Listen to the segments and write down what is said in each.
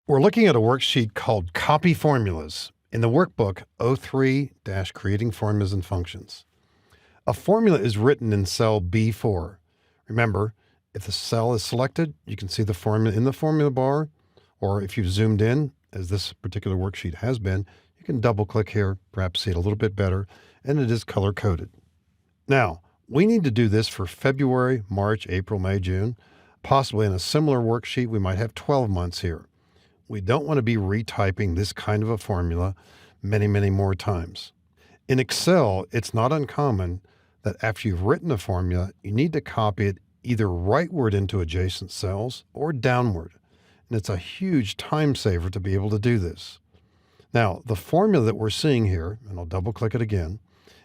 We're looking at a worksheet called Copy Formulas in the workbook O3-Creating Formulas and Functions. A formula is written in cell B4. Remember, if the cell is selected, you can see the formula in the formula bar, or if you've zoomed in, as this particular worksheet has been, you can double-click here, perhaps see it a little bit better, and it is color-coded. Now, we need to do this for February, March, April, May, June. Possibly in a similar worksheet, we might have 12 months here. We don't want to be retyping this kind of a formula many, many more times. In Excel, it's not uncommon that after you've written a formula, you need to copy it either rightward into adjacent cells or downward. And it's a huge time saver to be able to do this. Now, the formula that we're seeing here, and I'll double click it again,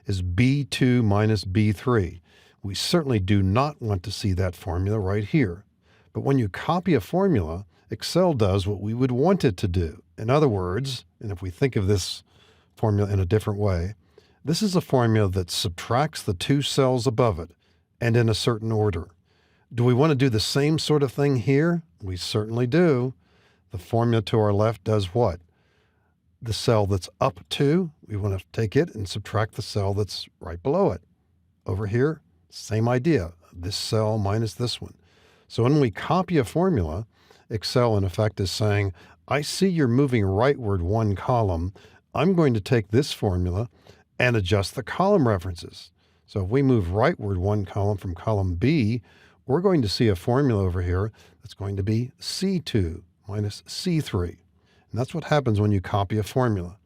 is B2 minus B3. We certainly do not want to see that formula right here. But when you copy a formula, Excel does what we would want it to do. In other words, and if we think of this formula in a different way, this is a formula that subtracts the two cells above it, and in a certain order. Do we want to do the same sort of thing here? We certainly do. The formula to our left does what? The cell that's up 2, we want to take it and subtract the cell that's right below it. Over here, same idea, this cell minus this one. So when we copy a formula, Excel in effect is saying, I see you're moving rightward one column. I'm going to take this formula and adjust the column references. So if we move rightward one column from column B, we're going to see a formula over here that's going to be C2 minus C3. And that's what happens when you copy a formula.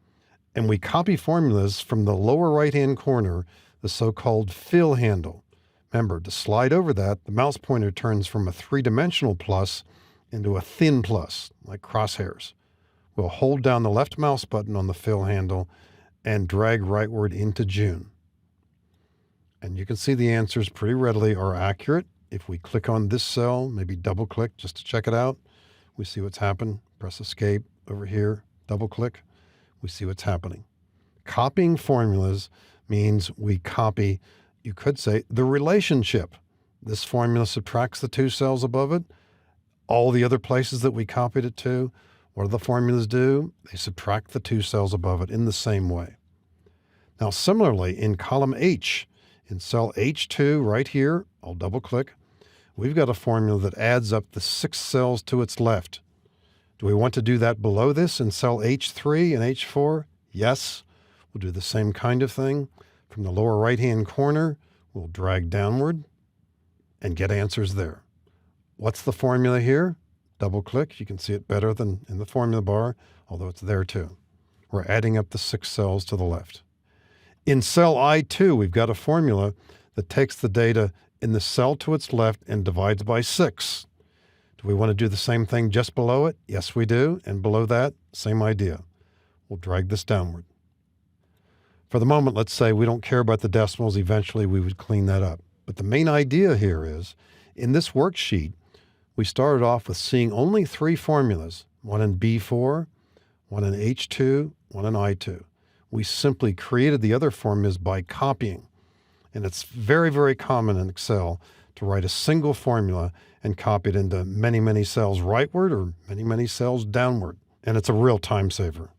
And we copy formulas from the lower right-hand corner, the so-called fill handle. Remember, to slide over that, the mouse pointer turns from a three-dimensional plus into a thin plus, like crosshairs. We'll hold down the left mouse button on the fill handle and drag rightward into June. And you can see the answers pretty readily are accurate. If we click on this cell, maybe double click just to check it out, we see what's happened. Press escape over here, double click, we see what's happening. Copying formulas means we copy, you could say, the relationship. This formula subtracts the two cells above it. All the other places that we copied it to, what do the formulas do? They subtract the two cells above it in the same way. Now, similarly, in column H, in cell H2 right here, I'll double click, we've got a formula that adds up the 6 cells to its left. Do we want to do that below this in cell H3 and H4? Yes. We'll do the same kind of thing. From the lower right-hand corner, we'll drag downward and get answers there. What's the formula here? Double click, you can see it better than in the formula bar, although it's there too. We're adding up the 6 cells to the left. In cell I2, we've got a formula that takes the data in the cell to its left and divides by 6. Do we want to do the same thing just below it? Yes, we do. And below that, same idea. We'll drag this downward. For the moment, let's say we don't care about the decimals. Eventually, we would clean that up. But the main idea here is, in this worksheet, we started off with seeing only 3 formulas, one in B4, one in H2, one in I2. We simply created the other formulas by copying. And it's very, very common in Excel to write a single formula and copy it into many, many cells rightward or many, many cells downward. And it's a real time saver.